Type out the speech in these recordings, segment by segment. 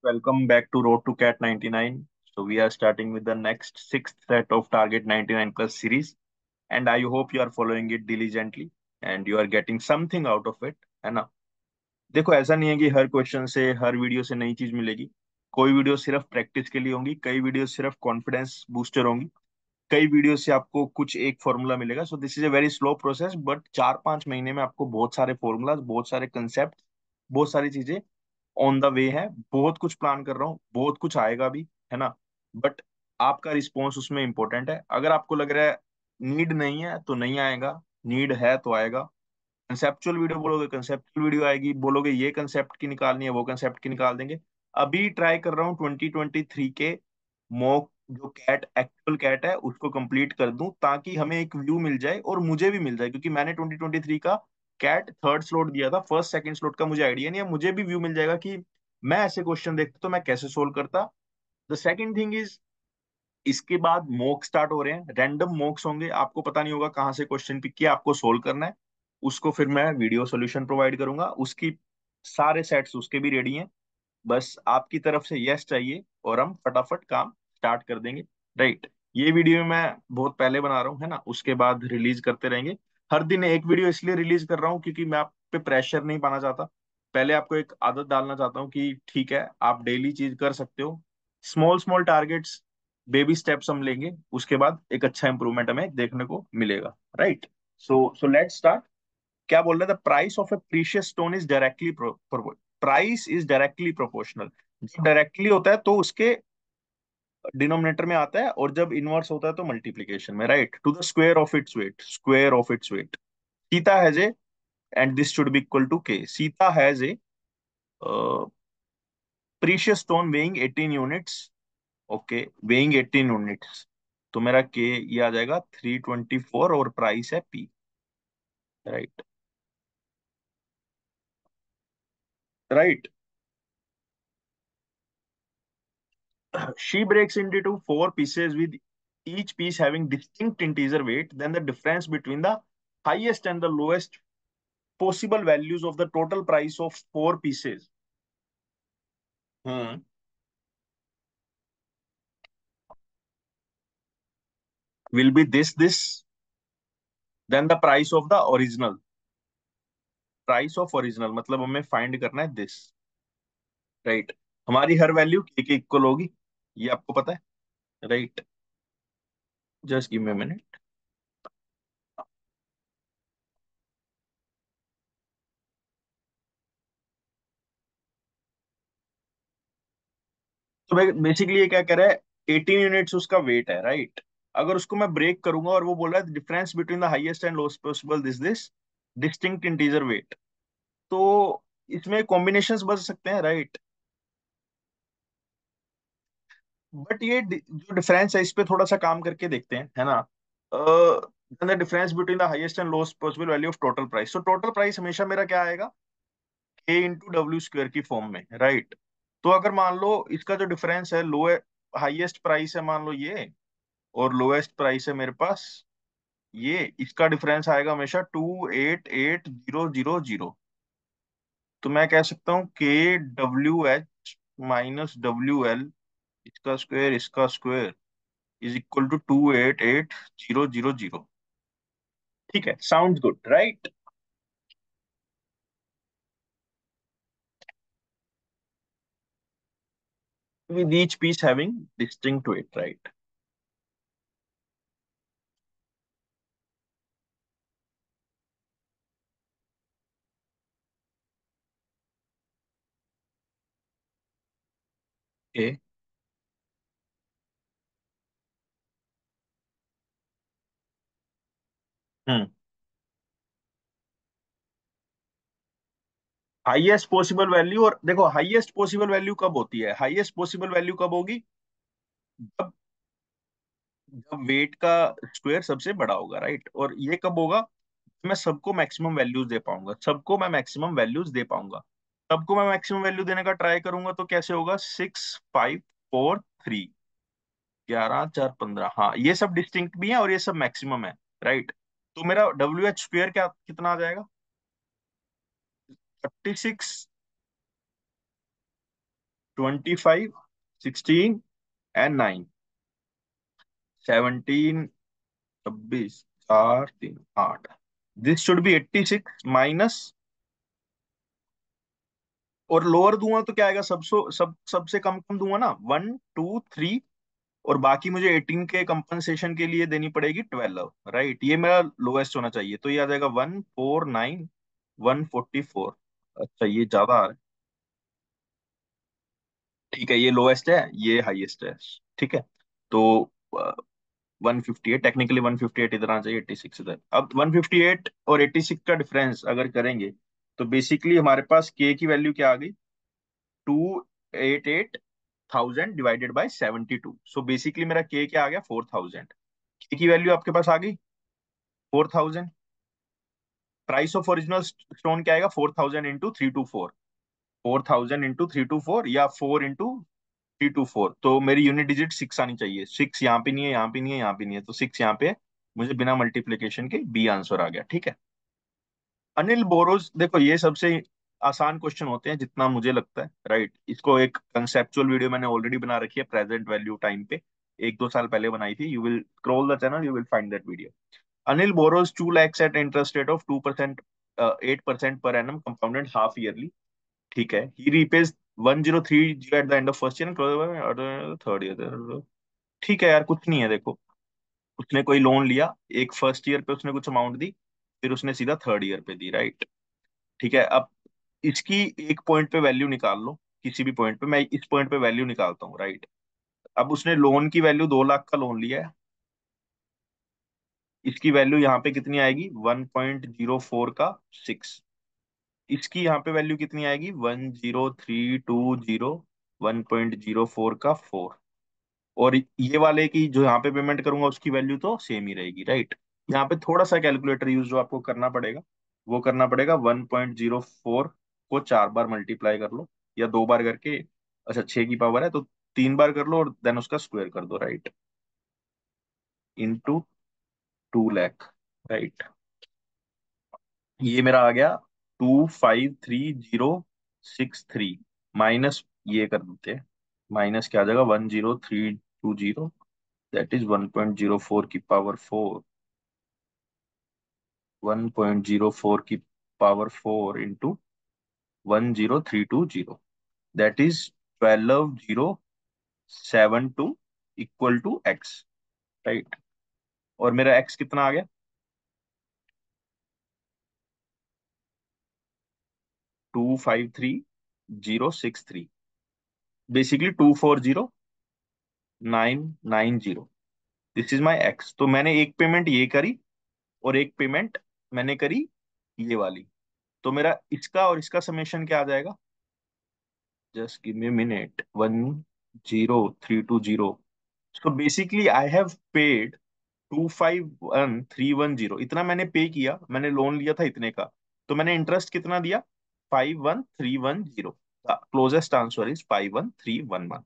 Welcome back to Road to Cat 99. So we are starting with the next sixth set of Target 99 Plus series, and I hope you are following it diligently and you are getting something out of it, है ना? देखो ऐसा नहीं है कि हर question से हर video से नई चीज मिलेगी। कोई वीडियो सिर्फ प्रैक्टिस के लिए होंगी, कई वीडियो सिर्फ कॉन्फिडेंस बूस्टर होंगी, कई वीडियो से आपको कुछ एक फॉर्मूला मिलेगा। So this is a very slow process, but 4-5 महीने में आपको बहुत सारे फॉर्मूलाज, बहुत सारे कंसेप्ट, बहुत सारी चीजें ऑन द वे है। बहुत कुछ प्लान कर रहा हूँ, बहुत कुछ आएगा भी, है ना? बट आपका रिस्पॉन्स उसमें इंपॉर्टेंट है। अगर आपको लग रहा है नीड नहीं है तो नहीं आएगा, नीड है तो आएगा। कंसेप्चुअल वीडियो बोलोगे, कंसेप्चुअल वीडियो आएगी। बोलोगे ये कंसेप्ट की निकालनी है, वो कंसेप्ट की निकाल देंगे। अभी ट्राई कर रहा हूँ 2023 के मॉक जो कैट एक्चुअल कैट है उसको कंप्लीट कर दूं, ताकि हमें एक व्यू मिल जाए और मुझे भी मिल जाए, क्योंकि मैंने 2023 का कैट थर्ड स्लॉट दिया था। फर्स्ट सेकंड स्लॉट का मुझे आइडिया नहीं है, मुझे भी व्यू मिल जाएगा कि मैं ऐसे क्वेश्चन देखता तो मैं कैसे सोल्व करता। द सेकंड थिंग इज, इसके बाद मॉक स्टार्ट हो रहे हैं, रैंडम मॉक्स होंगे। आपको पता नहीं होगा कहाँ से क्वेश्चन पिक किया, आपको सोल्व करना है। उसको फिर मैं वीडियो सॉल्यूशन प्रोवाइड करूंगा, उसकी सारे सेट्स उसके भी रेडी हैं। बस आपकी तरफ से यस चाहिए और हम फटाफट काम स्टार्ट कर देंगे। राइट। ये वीडियो मैं बहुत पहले बना रहा हूँ, है ना? उसके बाद रिलीज करते रहेंगे। हर दिन एक वीडियो इसलिए रिलीज कर रहा हूँ क्योंकि मैं आप पे प्रेशर नहीं पाना चाहता। पहले आपको एक आदत डालना चाहता हूँ कि ठीक है, आप डेली चीज कर सकते हो। Small small targets, baby steps हम लेंगे, उसके बाद एक अच्छा इंप्रूवमेंट हमें देखने को मिलेगा। राइट। So let's start. क्या बोल रहे थे? Price of A precious stone is directly, price is directly proportional. जब डायरेक्टली होता है तो उसके डिनोमिनेटर में आता है, और जब इनवर्स होता है तो मल्टीप्लीकेशन में। Right. To the square of its weight, square of its weight. Sita has a, and this should be equal to k. Sita has a precious stone weighing 18 units. Okay, weighing 18 units. तो मेरा के ये आ जाएगा 324 और प्राइस है P. Right. Right. She breaks into four pieces with each piece having distinct integer weight. Then the difference between the highest and the lowest possible values of the total price of four pieces, hmm, will be this. Then the price of the original, price of original मतलब हमें find करना है this. Right. हमारी हर value के equal होगी, ये आपको पता है। Right. Just give me a minute. तो बेसिकली ये क्या कह रहा है? 18 यूनिट्स उसका वेट है। राइट। अगर उसको मैं ब्रेक करूंगा और वो बोल रहा है difference between the highest and lowest possible this distinct integer weight, तो इसमें कॉम्बिनेशंस बन सकते हैं। राइट। बट ये जो डिफरेंस है, इस पे थोड़ा सा काम करके देखते हैं, है ना? The difference between the highest and lowest possible value of total price. तो टोटल प्राइस हमेशा मेरा क्या आएगा? ए इंटू डब्ल्यू स्क्वायर की फॉर्म में। राइट। तो अगर मान लो इसका जो डिफरेंस है, लो हाईएस्ट प्राइस है मान लो ये, और लोएस्ट प्राइस है मेरे पास ये, इसका डिफरेंस आएगा हमेशा 288,000। तो मैं कह सकता हूँ के W H minus W L, इसका स्क्वायर इज इक्वल टू 288,000। ठीक है, sound good, right? With each piece having distinct weight. Right. Uh. Hmm. Highest possible value, और देखो हाईएस्ट पॉसिबल वैल्यू कब होती है? हाईएस्ट पॉसिबल वैल्यू कब होगी? जब जब वेट का स्क्वायर सबसे बड़ा होगा। राइट। और ये कब होगा? मैं सबको मैक्सिमम वैल्यूज दे पाऊंगा, सबको मैं मैक्सिमम वैल्यूज दे पाऊंगा। सबको मैं मैक्सिमम वैल्यू देने का ट्राई करूंगा तो कैसे होगा? 6, 5, 4, 3, 11, 4, 15। हाँ, ये सब डिस्टिंक्ट भी है और ये सब मैक्सिमम है। राइट। तो मेरा डब्ल्यू एच स्क्वेयर क्या कितना आ जाएगा? 36, 25, 16 and 9, 17, 26, 4, 3, 8। This should B 86 minus, और लोअर दूंगा तो क्या आएगा, सबसे कम कम दूंगा ना, 1, 2, 3, और बाकी मुझे 18 के कंपनसेशन के लिए देनी पड़ेगी 12, राइट। ये मेरा लोएस्ट होना चाहिए, तो ये आ जाएगा 149, 144। अच्छा ये ज्यादा आ रहा है। ठीक है, ये लोएस्ट है, ये हाईएस्ट है। ठीक है, तो 158, टेक्निकली 158 इधर आना चाहिए, 86 इधर। अब 158 और 86 का डिफरेंस अगर करेंगे, तो बेसिकली हमारे पास के की वैल्यू क्या आ गई, 288,000 डिवाइडेड बाय 72। सो बेसिकली मेरा के क्या आ गया, 4000। के की वैल्यू आपके पास आ गई 4000। प्राइस ऑफ ओरिजिनल स्टोन क्या आएगा, 4000 इंटू 324, 4000 इंटू 324, या 4 इंटू 324। तो मेरी यूनिट डिजिट 6 आनी चाहिए। 6 यहाँ पे नहीं है, यहाँ पे नहीं है, यहाँ पे नहीं है, तो 6 यहाँ पे है। मुझे बिना मल्टीप्लीकेशन के बी आंसर आ गया। ठीक है। अनिल बोरोज, देखो ये सबसे आसान क्वेश्चन होते हैं जितना मुझे लगता है, राइट। इसको एक कंसेप्चुअल वीडियो मैंने ऑलरेडी बना रखी है प्रेजेंट वैल्यू टाइम पे, 1-2 साल पहले बनाई थी। You will scroll the channel, you will find that video. Anil borrows 2 lakhs at interest rate of 2%, 8% per annum, compounded half yearly. ठीक है। He repays 1030 at the end of first year and third year। ठीक है यार, कुछ नहीं है देखो। उसने कोई लोन लिया, एक फर्स्ट ईयर पे उसने कुछ अमाउंट दी, फिर उसने सीधा थर्ड ईयर पे दी, राइट। ठीक है। अब इसकी एक पॉइंट पे वैल्यू निकाल लो, किसी भी पॉइंट पे। मैं इस पॉइंट पे वैल्यू निकालता हूँ, राइट। अब उसने लोन की वैल्यू 2 लाख का लोन लिया है। इसकी वैल्यू यहाँ पे कितनी आएगी, 1.04 का 6। इसकी यहाँ पे वैल्यू कितनी आएगी, 10320, 1.04 का 4। और ये वाले की जो यहाँ पे पेमेंट करूंगा उसकी वैल्यू तो सेम ही रहेगी, राइट। यहाँ पे थोड़ा सा कैलकुलेटर यूज जो आपको करना पड़ेगा, वो करना पड़ेगा। 1.04 को 4 बार मल्टीप्लाई कर लो, या 2 बार करके। अच्छा, 6 की पावर है तो 3 बार कर लो, और देन उसका स्क्वायर कर दो, राइट, इंटू 2 लाख, राइट। ये मेरा आ गया 253,063, माइनस ये कर देते हैं। माइनस क्या आ जाएगा, 10320, दैट इज 1.04 की पावर 4, 1.04 की power 4 into 10320, that is 12072 equal to X, right. और मेरा एक्स कितना आ गया, 253,063, basically 240,990। This is my X. तो मैंने एक पेमेंट ये करी, और एक पेमेंट मैंने करी ये वाली। तो मेरा इसका और इसका समेशन क्या आ जाएगा, just give me minute, 10320। So basically I have paid 251,310, इतना मैंने पे किया। मैंने लोन लिया था इतने का, तो मैंने इंटरेस्ट कितना दिया, 51310। Closest answer is 51311।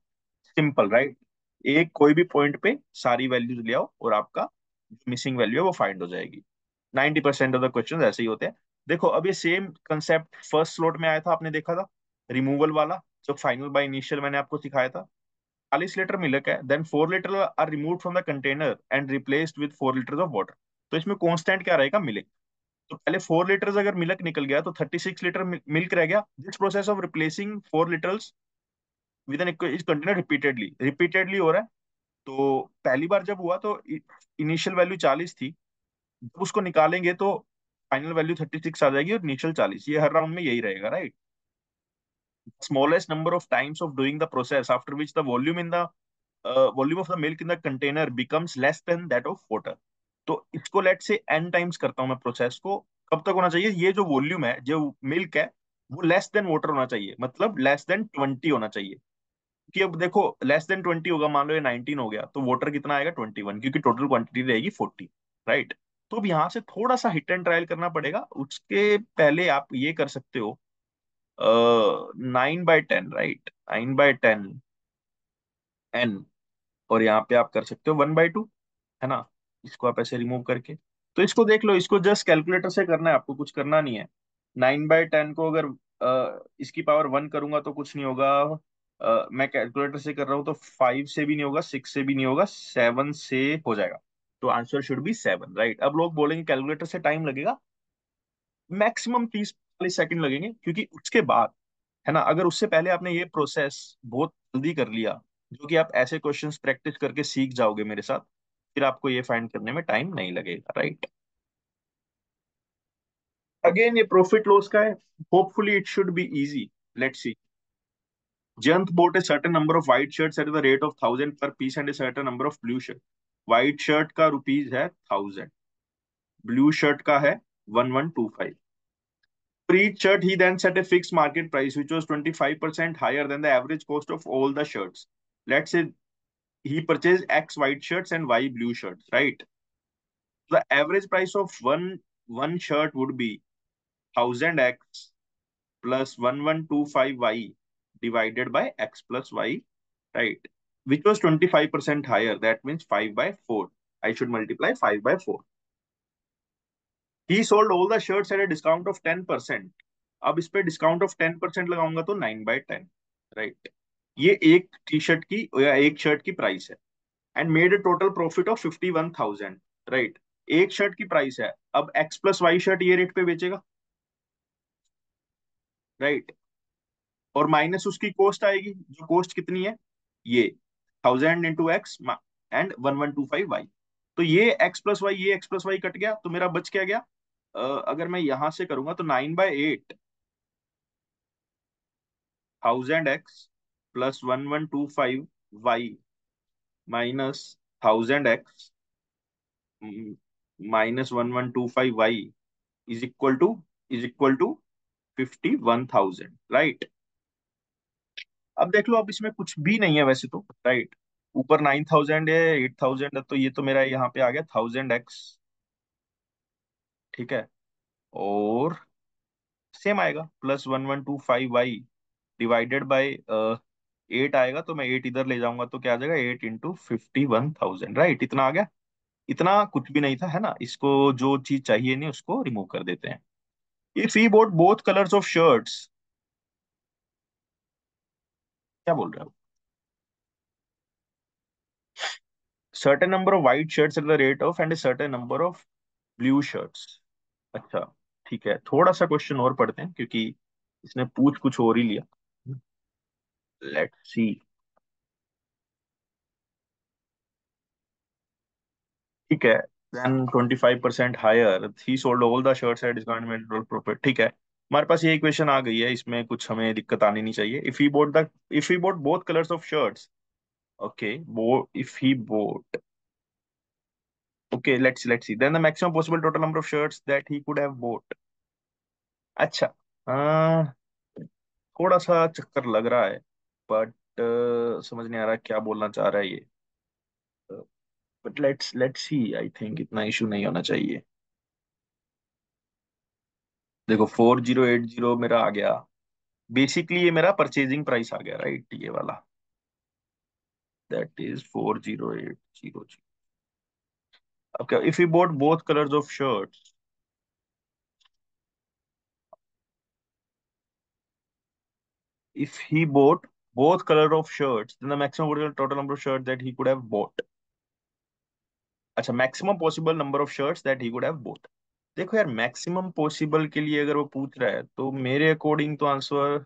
Simple, right. एक कोई भी पॉइंट पे सारी वैल्यूज ले आओ, और आपका मिसिंग वैल्यू है वो फाइंड हो जाएगी। 90% ऑफ द क्वेश्चन ऐसे ही होते हैं। देखो, अब ये सेम कंसेप्ट फर्स्ट स्लॉट में आया था, आपने देखा था, रिमूवल वाला, जो फाइनल बाय इनिशियल मैंने आपको सिखाया था। 40 लीटर मिल्क है, then 4 litre are remove from the container and replaced with 4 litre of water. तो इसमें कांस्टेंट क्या रहेगा, मिल्क। तो पहले 4 लीटर अगर मिल्क निकल गया, तो 36 लीटर मिल्क रह गया। This process of replacing 4 litres with N is continue repeatedly, repeatedly हो रहा है। तो पहली बार जब हुआ तो इनिशियल वैल्यू 40 थी, जब उसको निकालेंगे तो फाइनल वैल्यू 36 आ जाएगी, और इनिशियल 40। ये हर राउंड में यही रहेगा, right. Smallest number of times of doing the process after which the volume of the milk in the container becomes less than that of water. तो इसको लेट से n टाइम्स करता हूं मैं प्रोसेस को। कब तक होना चाहिए, ये जो वॉल्यूम है, जो मिल्क है, वो लेस देन वाटर होना चाहिए, मतलब लेस देन 20 होना चाहिए। कि अब देखो, लेस देन 20 होगा, मान लो ये 19 हो गया, तो वाटर कितना आएगा, 21, क्योंकि टोटल क्वांटिटी रहेगी 40, राइट। तो अब यहाँ से थोड़ा सा हिट एंड ट्रायल करना पड़ेगा। उसके पहले आप ये कर सकते हो, 9/10, राइट, 9/10 n, और यहाँ पे आप कर सकते हो 1/2, है ना। इसको आप ऐसे रिमूव करके, तो इसको देख लो, इसको जस्ट कैलकुलेटर से करना है, आपको कुछ करना नहीं है। 9/10 को अगर इसकी पावर 1 करूंगा तो कुछ नहीं होगा, मैं कैलकुलेटर से कर रहा हूँ तो 5 से भी नहीं होगा, 6 से भी नहीं होगा, 7 से हो जाएगा। तो आंसर शुड बी 7, राइट। अब लोग बोलेंगे कैलकुलेटर से टाइम लगेगा, मैक्सिमम 30-40 सेकंड लगेंगे, क्योंकि उसके बाद, है ना, अगर उससे पहले आपने ये प्रोसेस बहुत जल्दी कर लिया, जो कि आप ऐसे क्वेश्चंस प्रैक्टिस करके सीख जाओगे मेरे साथ, फिर आपको ये फाइंड करने में टाइम नहीं लगेगा, राइट। अगेन ये प्रॉफिट लॉस का है, hopefully it should be easy. Let's see. Jayant bought a certain number of white shirts at the rate of 1,000 per piece and a certain number of blue shirts. White shirt का rupees है 1,000, blue shirt का है 1,125. For each shirt, he then set a fixed market price, which was 25% higher than the average cost of all the shirts. Let's say he purchased X white shirts and Y blue shirts, right? The average price of one shirt would be 1,000X plus 1,125Y divided by X plus Y, right? Which was 25% higher. That means 5 by 4. I should multiply 5 by 4. He sold all the shirts at a discount of 10%. अब इस पे discount of 10% लगाऊंगा तो 9/10, right. ये एक T shirt की या एक शर्ट की प्राइस है, and made a total profit of 51,000, right. एक शर्ट की प्राइस है, अब एक्स प्लस वाई शर्ट ये रेट पे बेचेगा, राइट। और माइनस उसकी कॉस्ट आएगी, जो कॉस्ट कितनी है, ये 1,000 × X एंड 1,125Y। तो ये एक्स प्लस वाई, ये एक्स प्लस वाई कट गया, तो मेरा बच क्या गया। अगर मैं यहां से करूंगा तो 9/8, 1,000X plus 1,125Y minus 1,000X minus 1,125Y is equal to 51,000, right. अब देख लो, अब इसमें कुछ भी नहीं है वैसे तो, राइट। ऊपर 9,000 है, 8,000 है, तो ये तो मेरा यहाँ पे आ गया 1,000X, ठीक है। और सेम आएगा प्लस 1,125Y डिवाइडेड बाई 8 आएगा, तो मैं 8 इधर ले जाऊंगा तो क्या आ जाएगा, 8 × 51,000, राइट। इतना आ गया। इतना कुछ भी नहीं था, है ना। इसको जो चीज चाहिए नहीं उसको रिमूव कर देते हैं। If he bought both colours of shirts, क्या बोल रहे हो, certain number of white shirts at the rate of and certain number of blue shirts. अच्छा, ठीक है, थोड़ा सा क्वेश्चन और पढ़ते हैं, क्योंकि इसने पूछ कुछ और ही लिया। Let's see. ठीक है, then 25% higher, he sold all the shirts at discount में प्रॉफिट, ठीक है। हमारे पास ये इक्वेशन आ गई है, इसमें कुछ हमें दिक्कत आनी नहीं चाहिए। If he bought both colours of shirts, okay, बो if he bought, okay, let's see then the maximum possible total number of shirts that he could have bought. अच्छा, थोड़ा सा चक्कर लग रहा है, बट समझ नहीं आ रहा क्या बोलना चाह रहा है ये। But let's see, I think इतना इशू नहीं होना चाहिए। देखो 4,080 मेरा आ गया, बेसिकली ये मेरा परचेजिंग प्राइस आ गया, राइट, ये वाला। That is 4,080। अब क्या, if you boat both colours of shirts, if he boat both color of shirts, then the maximum total number of shirts that he could have bought. अच्छा, maximum possible number of shirts that he could have boat. देखो यार, maximum possible के लिए अगर वो पूछ रहा है तो मेरे अकॉर्डिंग तो आंसर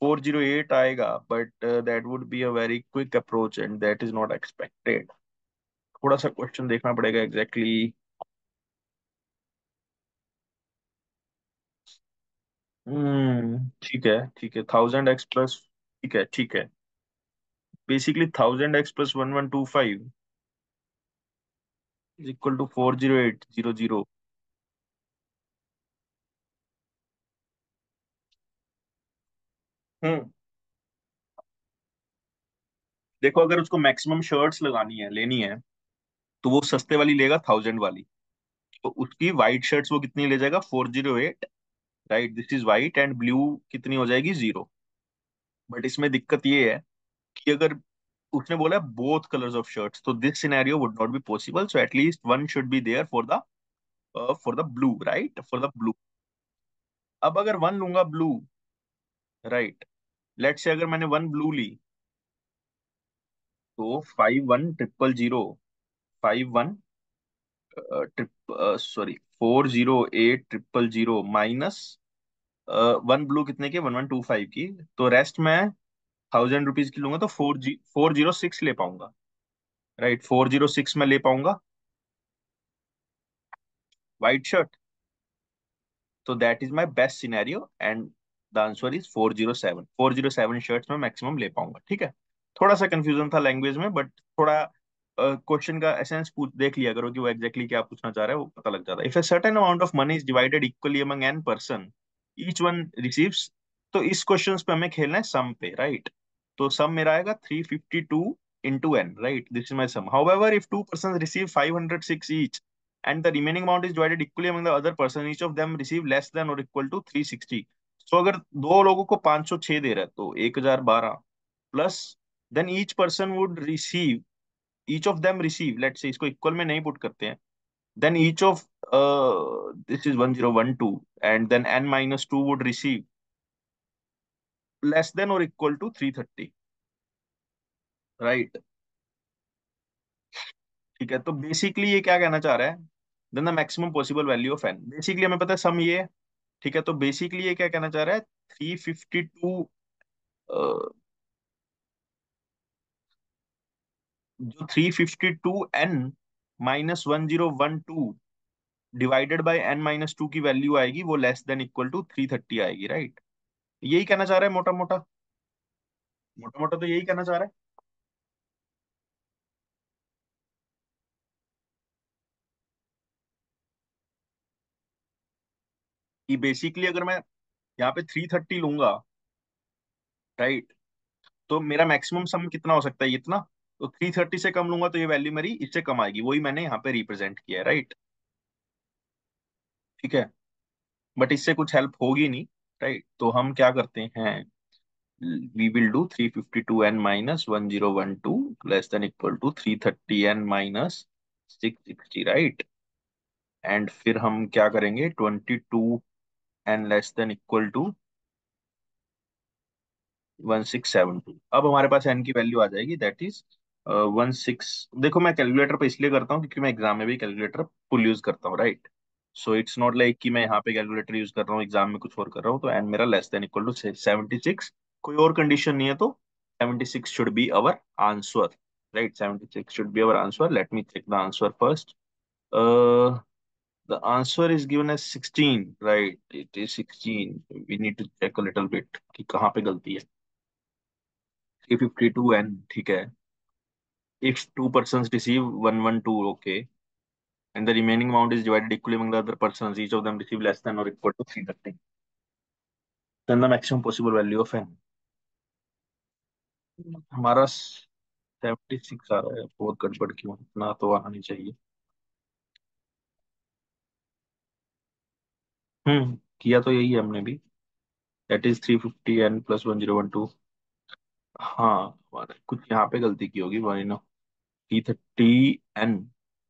408 आएगा, but that would be a very quick approach and that is not expected. थोड़ा सा क्वेश्चन देखना पड़ेगा एग्जैक्टली exactly। ठीक है, ठीक है, 1,000X प्लस, ठीक है, ठीक है, basically 1,000X plus 1,125 is equal to 40800। Hmm देखो, अगर उसको मैक्सिमम शर्ट्स लगानी है, लेनी है, तो वो सस्ते वाली लेगा 1,000 वाली। तो उसकी व्हाइट शर्ट्स वो कितनी ले जाएगा, 408, right. This is white and blue कितनी हो जाएगी, 0। बट इसमें दिक्कत ये है कि अगर उसने बोला बोथ कलर्स ऑफ शर्ट्स, तो this scenario would not be possible, so at least one should be there for the blue, right, for the blue. अब अगर वन लूंगा ब्लू, राइट, लेट्स से अगर मैंने वन ब्लू ली, तो 51 000, 51 सॉरी 408 000 माइनस वन ब्लू कितने की, 1125 की। तो रेस्ट मैं 1000 रुपीज की लूंगा, तो 406 ले पाऊंगा, राइट। 406 में ले पाऊंगा व्हाइट शर्ट। तो that is my best scenario and the answer is 407। 407 shirts में मैक्सिमम ले पाऊंगा, ठीक है। थोड़ा सा कंफ्यूजन था लैंग्वेज में, बट थोड़ा क्वेश्चन का एसेंस पूछ देख लिया करो कि वो एग्जैक्टली exactly क्या पूछना चाह रहा है, वो पता लग जाता है। If a certain amount of money is divided equally among an person, each one receives. तो इस क्वेश्चन पे हमें खेलना है सम पे, राइट। तो सम मेरा आएगा 352 into N, right. This is my sum. However if two person receive 506 each and the remaining amount is divided equally among the other person, each of them receive less than or equal to 360। so अगर दो लोगों को 506 दे रहा है, तो 1012 plus, then each person would receive, each of them receive, let's say इसको equal में नहीं पुट करते हैं, then each of this is 1012 and then n minus two would receive less than और इक्वल टू 330, राइट। ठीक है, तो basically ये क्या कहना चाह रहा है, then the maximum possible value of n। Basically हमें पता है सम ये है, ठीक है। तो बेसिकली ये क्या कहना चाह रहा है, 352, जो 352 n minus 1012 divided by n minus to की वैल्यू आएगी, वो लेस देन इक्वल टू 330 आएगी, राइट। यही कहना चाह रहा है मोटा मोटा, मोटा मोटा तो यही कहना चाह रहा है कि बेसिकली अगर मैं यहाँ पे 330 लूंगा, राइट, तो मेरा मैक्सिमम सम कितना हो सकता है, इतना। तो 330 से कम लूंगा तो ये वैल्यू मेरी इससे कम आएगी, वही मैंने यहाँ पे रिप्रेजेंट किया है, राइट। ठीक है, बट इससे कुछ हेल्प होगी नहीं, राइट। तो हम क्या करते हैं, we will do 352n minus 1012 less than equal to 330n minus 660, right। And फिर हम क्या करेंगे, 22n less than equal to 1672। अब हमारे पास n की वैल्यू आ जाएगी, दैट इज 16। देखो मैं कैलकुलेटर पे इसलिए करता हूँ क्योंकि मैं एग्जाम में भी कैलकुलेटर फुल यूज करता हूँ, right. So it's not like कि मैं यहाँ पे कैलकुलेटर यूज कर रहा हूँ, एग्जाम में कुछ और कर रहा हूँ। तो n मेरा लेस देन इक्वल टू 76, कोई और कंडीशन नहीं है तो 76 should be our answer, right. 76 should be our answer. Let me check the answer first. the answer is given as 16, right? It is 16. We need to check a little bit कि कहाँ पे गलती है। 352 n, ठीक है। If two persons receive 112, okay, and the remaining amount is divided equally among the other persons, each of them receive less than or equal to 330, then the maximum possible value of n। हमारा 76 आ रहा है, बहुत गड़बड़ क्यों, इतना तो आना नहीं चाहिए। किया तो यही है हमने भी, दैट इज 350n प्लस 1012। हाँ, हमारा कुछ यहाँ पे गलती की होगी, 330n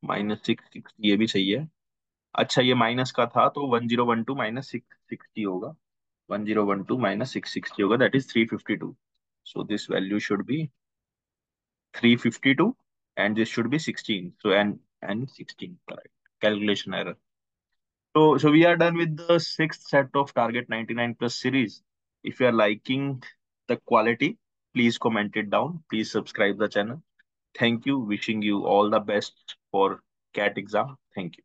माइनस 660, ये भी सही है। अच्छा, ये माइनस का था तो 1012 माइनस 660 होगा, 1012 माइनस 660 होगा, that is 352। So this value should be 352 and this should be 16, so and 16, correct, calculation error। So we are done with the sixth set of Target 99 Plus series. If you are liking the quality, please comment it down, please subscribe the channel. Thank you, wishing you all the best for CAT exam. Thank you.